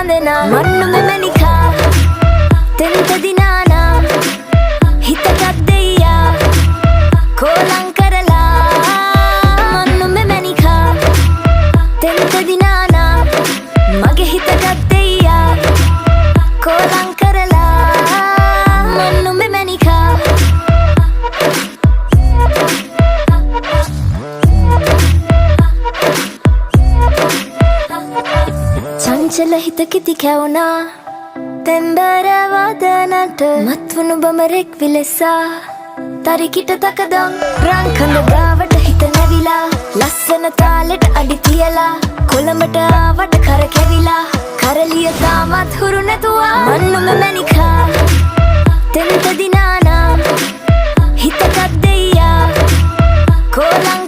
බඳනා මන්නු මෙමනිකා තෙන්ත දිනානා හිතගත් දෙයියා කෝලං කරලා මන්නු මෙමනිකා තෙන්ත දිනානා මගේ හිතගත් දෙයියා කෝලං කරලා මන්නු මෙමනිකා චංචල හිතකිති කැවුනා තෙම්බර වදනට මත්වුණු බමරෙක් විලෙසා තරිකිට තකදම් රංකඳ ගාවට හිත නැවිලා ලස්සන තාලෙට අඩි තියලා කොළඹට ආවට කර කැවිලා කරලිය තාමත් හුරු නැතුවා මන්නුම මැනිකා තෙන්ත දිනානා හිතකත් දෙයියා කෝලං